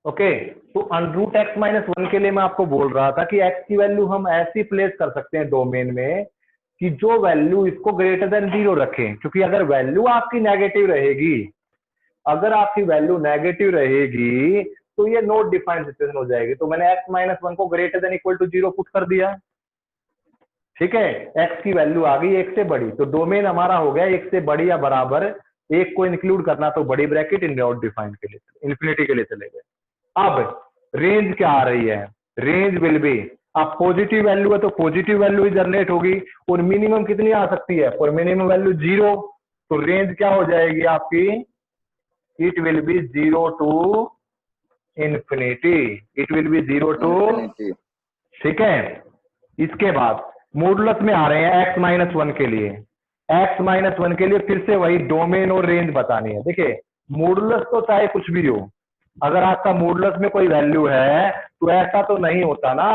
Okay, तो √x-1 के लिए मैं आपको बोल रहा था कि x की वैल्यू हम ऐसी प्लेस कर सकते हैं डोमेन में कि जो वैल्यू इसको ग्रेटर देन 0 रखें, क्योंकि अगर वैल्यू आपकी नेगेटिव रहेगी, अगर आपकी वैल्यू नेगेटिव रहेगी तो ये नॉट डिफाइंड सिचुएशन हो जाएगी। तो मैंने x-1 को greater than equal to 0 put कर दिया, ठीक है। x की वैल्यू आ गई 1 से बड़ी, तो डोमेन हमारा हो गया 1 से बड़ी या बराबर। 1 को इंक्लूड करना तो बड़ी ब्रैकेट, इन नॉट डिफाइंड के लिए इन्फिनिटी के लिए चले गए। अब रेंज क्या आ रही है? रेंज विल बी, अब पॉजिटिव वैल्यू है तो पॉजिटिव वैल्यू ही जनरेट होगी, और मिनिमम कितनी आ सकती है? फॉर मिनिमम वैल्यू 0, तो रेंज क्या हो जाएगी आपकी? It will be 0 to infinity, it will be 0 to, ठीक है। इसके बाद मॉडुलस में आ रहे हैं x-1 के लिए। x-1 के लिए फिर से वही डोमेन और रेंज बतानी है। देखिए, मॉडुलस तो चाहे कुछ भी हो, अगर आपका मॉडुलस में कोई वैल्यू है तो ऐसा तो नहीं होता ना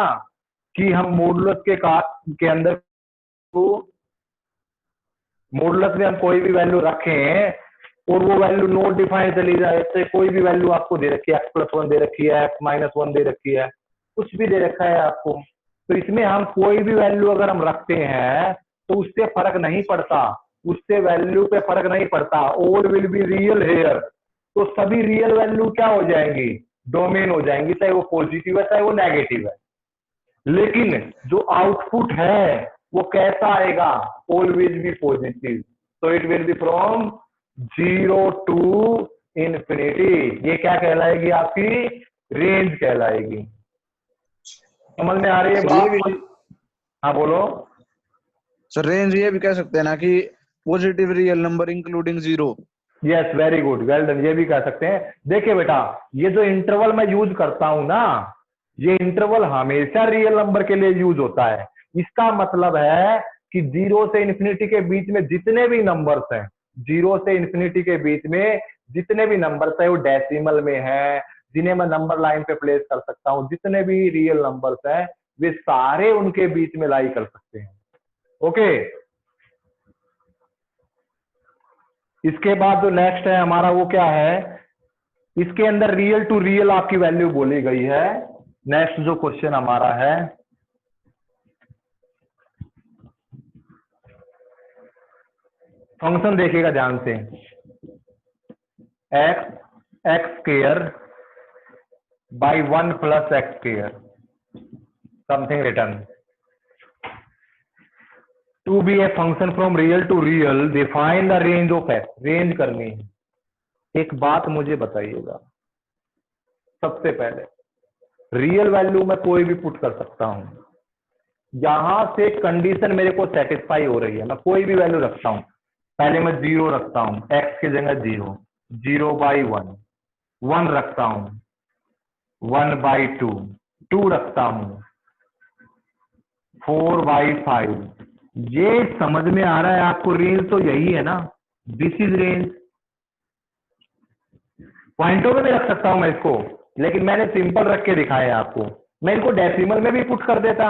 कि हम मॉडुलस के अंदर तो मॉडुलस में हम कोई भी वैल्यू रखें और वो वैल्यू नॉट डिफाइंड चली जाए। इससे कोई भी वैल्यू आपको दे रखी है, x+1 दे रखी है, x-1 दे रखी है, कुछ भी दे रखा है आपको, तो इसमें हम कोई भी वैल्यू अगर हम रखते हैं तो उससे फर्क नहीं पड़ता, उससे वैल्यू पे फर्क नहीं पड़ता। All will be real here, तो सभी रियल वैल्यू क्या हो जाएंगी? डोमेन हो जाएंगी, चाहे वो पॉजिटिव है चाहे वो नेगेटिव है। लेकिन जो आउटपुट है वो कैसा आएगा? ऑलवेज बी पॉजिटिव, तो it will be from 0 to infinity. ये क्या कहलाएगी? आपकी रेंज कहलाएगी। समझ में आ रही है बात? हाँ बोलो सर। रेंज ये भी कह सकते हैं ना कि positive real number including 0। Yes, very good, well done, ये भी कह सकते हैं। देखिए बेटा, ये जो इंटरवल मैं यूज करता हूं ना, ये इंटरवल हमेशा रियल नंबर के लिए यूज होता है। इसका मतलब है कि 0 से इंफिनिटी के बीच में जितने भी नंबर्स हैं, 0 से इंफिनिटी के बीच में जितने भी नंबर्स है वो डेसिमल में है, जिन्हें मैं नंबर लाइन पे प्लेस कर सकता हूं, जितने भी रियल नंबर्स हैं वे सारे उनके बीच में लाई कर सकते हैं। ओके, इसके बाद जो नेक्स्ट है हमारा वो क्या है? इसके अंदर रियल टू रियल आपकी वैल्यू बोली गई है। नेक्स्ट जो क्वेश्चन हमारा है, फंक्शन देखिएगा ध्यान से, x square by 1 plus x square something return to be a function from real to real, define the range of x। Range करनी है। एक बात मुझे बताइएगा, सबसे पहले रियल वैल्यू मैं कोई भी पुट कर सकता हूं, यहां से कंडीशन मेरे को सेटिस्फाई हो रही है, मैं कोई भी वैल्यू रखता हूं। पहले मैं 0 रखता हूं, x की जगह 0, 0/1, 1 रखता हूं, 1/2, 2 रखता हूं, 4/5। ये समझ में आ रहा है आपको? रेंज तो यही है ना, दिस इज रेंज। पॉइंटों में भी रख सकता हूं मैं इसको, लेकिन मैंने सिंपल रख के दिखाया है आपको। मैं इनको डेसिमल में भी पुट कर देता,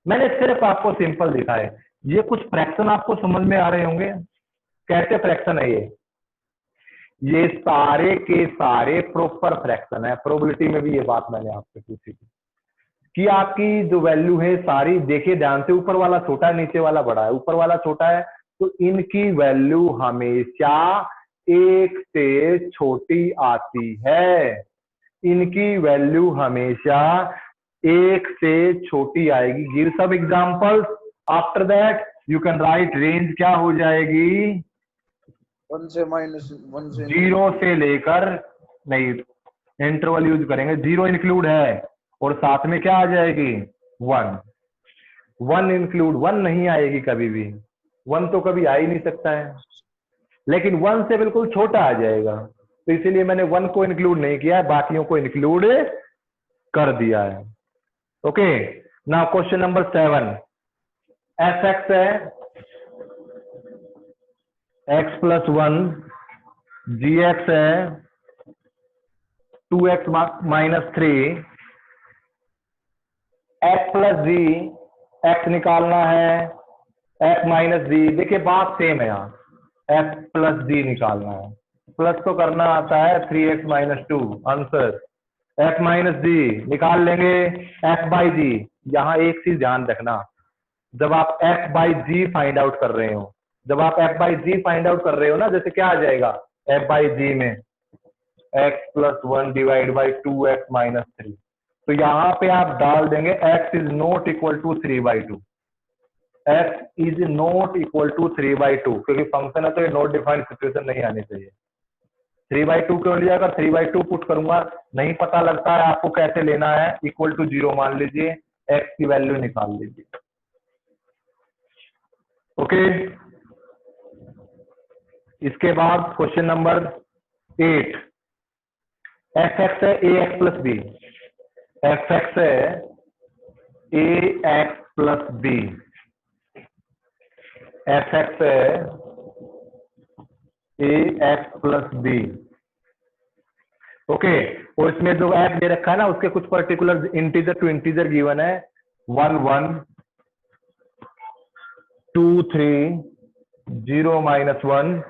मैंने सिर्फ आपको सिंपल दिखाए। ये कुछ फ्रैक्शन आपको समझ में आ रहे होंगे, कैसे फ्रैक्शन है ये सारे के सारे प्रॉपर फ्रैक्शन है। प्रोबेबिलिटी में भी ये बात मैंने आपसे पूछी थी कि आपकी जो वैल्यू है सारी, देखिए ध्यान से, ऊपर वाला छोटा है नीचे वाला बड़ा है, ऊपर वाला छोटा है तो इनकी वैल्यू हमेशा 1 से छोटी आती है, इनकी वैल्यू हमेशा 1 से छोटी आएगी। Give some examples, after that you can write range क्या हो जाएगी? 1 से -1 से 0 से लेकर, नहीं इंटरवल यूज करेंगे, 0 इंक्लूड है और साथ में क्या आ जाएगी? 1। 1 इंक्लूड, 1 नहीं आएगी कभी भी, 1 तो कभी आ ही नहीं सकता है, लेकिन 1 से बिल्कुल छोटा आ जाएगा, तो इसीलिए मैंने 1 को इंक्लूड नहीं किया है, बाकियों को इंक्लूड कर दिया है। Okay, now question number 7, f(x) है x+1, gx है 2x - 3, f + g एक्स निकालना है, एफ माइनस डी, देखिए बात सेम है यहाँ, एफ प्लस डी निकालना है, प्लस तो करना आता है 3x minus 2, answer F minus D निकाल लेंगे, एफ बाई जी। यहाँ एक चीज ध्यान रखना, जब आप f by g find out कर रहे हो, जब आप f by g find out कर रहे हो ना, जैसे क्या आ जाएगा एफ बाई जी में x plus 1 divide by 2x minus 3, तो यहाँ पे आप डाल देंगे x is not equal to 3/2, x is not equal to 3/2, क्योंकि फंक्शन है तो ये नॉट डिफाइंड सिचुएशन नहीं आनी चाहिए। 3/2 क्यों लिया, अगर 3/2 पुट करूंगा नहीं पता लगता है आपको कैसे लेना है, इक्वल टू 0 मान लीजिए, x की वैल्यू निकाल लीजिए। ओके, इसके बाद क्वेश्चन नंबर 8, एफ एक्स है a x plus b, f x है a x plus b, f x है a x plus b. Okay, और इसमें जो एक्स दे रखा है ना, उसके कुछ particular integer to integer given है, 1 1 2 3 0 -1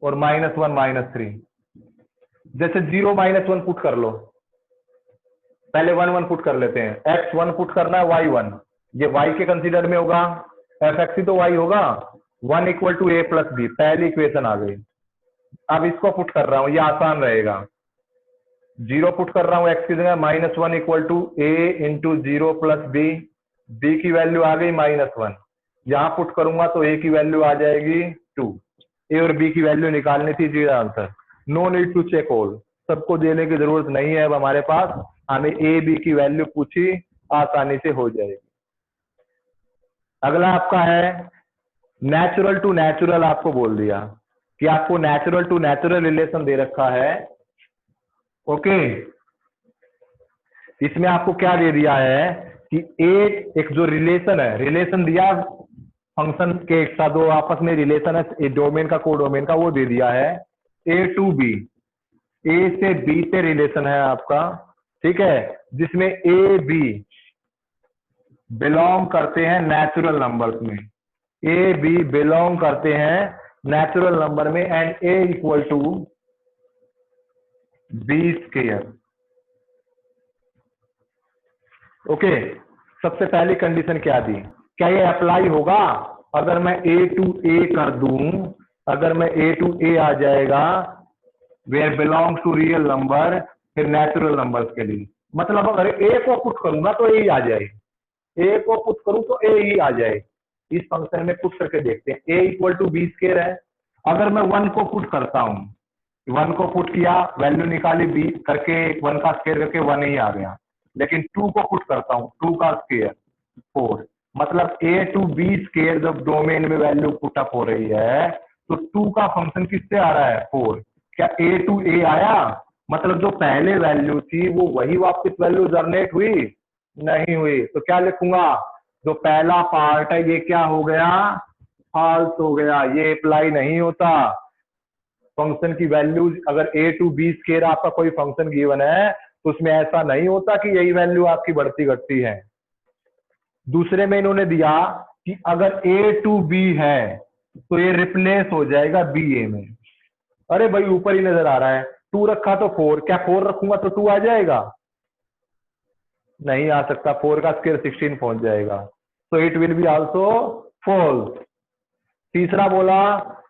और -1 -3। जैसे 0 -1 पुट कर लो, पहले 1 1 पुट कर लेते हैं, x 1 पुट करना है, y 1, ये y के कंसीडर में होगा, एफ एक्स ही तो y होगा, 1 equal to a plus b, पहली इक्वेशन आ गई। अब इसको पुट कर रहा हूं, ये आसान रहेगा, 0 पुट कर रहा हूं x की जगह, -1 equal to a into 0 plus b, b की वैल्यू आ गई -1, यहां पुट करूंगा तो a की वैल्यू आ जाएगी 2, a और b की वैल्यू निकालनी थी, जी answer, no need to check all, सबको देने की जरूरत नहीं है अब हमारे पास, हमें a b की वैल्यू पूछी, आसानी से हो जाएगी। अगला आपका है नेचुरल टू नेचुरल, आपको बोल दिया कि आपको नेचुरल टू नेचुरल रिलेशन दे रखा है। ओके, इसमें आपको क्या दे दिया है कि एक जो रिलेशन है, रिलेशन दिया फंक्शन के एक साथ, दो आपस में रिलेशन है डोमेन का कोडोमेन का, वो दे दिया है ए टू बी, ए से बी से रिलेशन है आपका, ठीक है, जिसमें ए बी बिलोंग करते हैं नेचुरल नंबर्स में, ए बी बिलोंग करते हैं नेचुरल नंबर में, and a equal to b square. Okay, सबसे पहली कंडीशन क्या दी, क्या ये अप्लाई होगा, अगर मैं ए टू ए कर दूं, अगर मैं ए टू ए आ जाएगा, where belong to real number, फिर नेचुरल नंबर्स के लिए, मतलब अगर ए को पुट करूंगा तो ए ही आ जाए, ए को पुट करूं तो ए ही आ जाए, इस फंक्शन में पुट करके देखते हैं, ए इक्वल टू बी स्क्वायर है, अगर मैं 1 को पुट करता हूं, 1 को पुट किया, वैल्यू निकाली बी करके, 1 का स्क्वायर करके 1 ही आ गया, लेकिन 2 को पुट करता हूं, 2 का स्क्वायर 4, मतलब ए टू बी स्क्वायर जब डोमेन में वैल्यू पुट अप हो रही है, तो 2 का फंक्शन किससे आ रहा है 4, क्या ए टू ए आया, मतलब जो पहले वैल्यू थी वो वही वापस वैल्यू जनरेट हुई, नहीं हुई, तो क्या लिखूंगा, जो पहला पार्ट है ये क्या हो गया, फॉल्स हो गया, ये अप्लाई नहीं होता, फंक्शन की वैल्यू अगर ए टू बी स्क्वायर आपका कोई फंक्शन गिवन है तो उसमें ऐसा नहीं होता कि यही वैल्यू आपकी बढ़ती घटती है। दूसरे में इन्होंने दिया कि अगर ए टू बी है तो ये रिप्लेस हो जाएगा बी ए में, अरे भाई ऊपर ही नजर आ रहा है 2 रखा तो 4, क्या 4 रखूंगा तो 2 आ जाएगा, नहीं आ सकता, 4 का स्क्वायर 16 पहुंच जाएगा, तो it will be also false. तीसरा बोला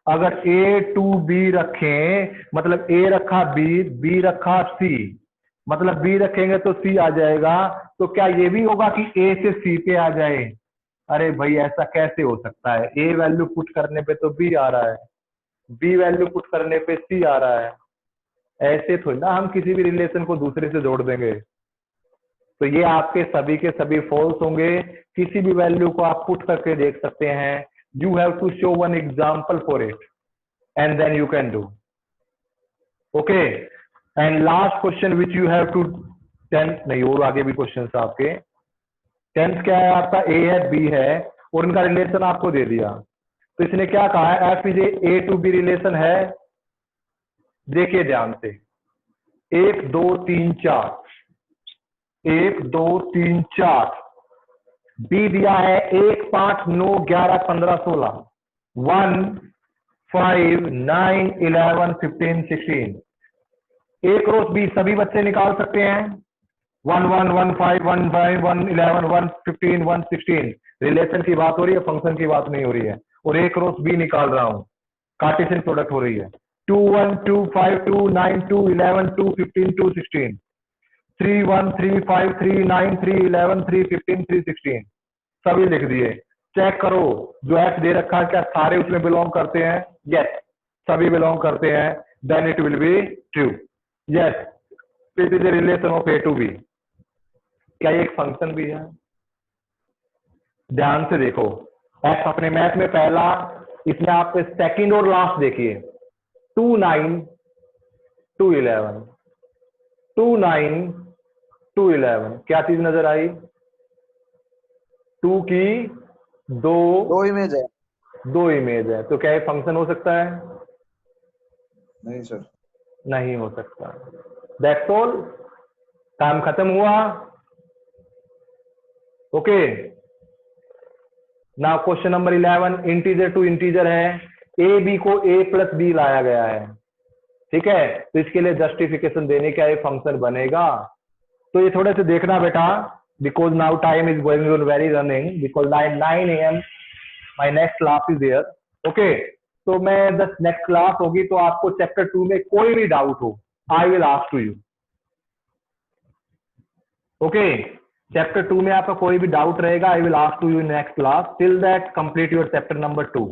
अगर ए टू बी रखें, मतलब ए रखा बी, बी रखा सी, मतलब बी रखेंगे तो सी आ जाएगा, तो क्या ये भी होगा कि ए से सी पे आ जाए, अरे भाई ऐसा कैसे हो सकता है, ए वैल्यू पुट करने पे तो बी आ रहा है, बी वैल्यू पुट करने पे सी आ रहा है, ऐसे थोड़ी ना हम किसी भी रिलेशन को दूसरे से जोड़ देंगे, तो ये आपके सभी के सभी फॉल्स होंगे, किसी भी वैल्यू को आप पुट करके देख सकते हैं, you have to show one example for it and then you can do, okay, and last question which you have to 10th नहीं, और आगे भी क्वेश्चन आपके 10th क्या है आपका, a है b है और इनका रिलेशन आपको दे दिया, तो इसने क्या कहा है, f is a to b relation है, देखिए ध्यान से 1 2 3 4, 1 2 3 4, बी दिया है 1 5 9 11 15 16 1 5 9 11 15 16। ए क्रॉस बी सभी बच्चे निकाल सकते हैं। 1 1 1 5 1 5 1 11 1 15 1 16। रिलेशन की बात हो रही है, फंक्शन की बात नहीं हो रही है। और ए क्रॉस बी निकाल रहा हूं, कार्टेशियन प्रोडक्ट हो रही है। 2 1 2 5 2 9 2 11 2 15 2 16। 3 1 3 5 3 9 3 11 3 15 3 16। सभी लिख दिए। चेक करो जो एक्स दे रखा है क्या सारे उसमें बिलोंग करते हैं? यस, सभी बिलोंग करते हैं। Then it will be true. Yes, it is a relation of a to b. क्या ये एक फंक्शन भी है? ध्यान से देखो, एक्स अपने मैथ में पहला, इसमें आप सेकंड और लास्ट देखिए। 2 9 2 11 2 9 2 11। क्या चीज नजर आई? 2 की दो दो इमेज है। इमेज है, तो क्या ये फंक्शन हो सकता है? नहीं सर। नहीं हो सकता। दैट्स ऑल, काम खत्म हुआ। Okay, now question number 11, integer to integer है, ए बी को ए प्लस बी लाया गया है, ठीक है। तो इसके लिए जस्टिफिकेशन देने का ये फंक्शन बनेगा। तो ये थोड़े से देखना बेटा, because now time is going on very running, because 9 AM my next class is there. Okay, तो मैं जस्ट नेक्स्ट क्लास होगी तो आपको चैप्टर 2 में कोई भी डाउट हो, I will ask to you. Okay, chapter 2 में आपका कोई भी डाउट रहेगा, I will ask to you in next class. Till that complete your chapter number 2।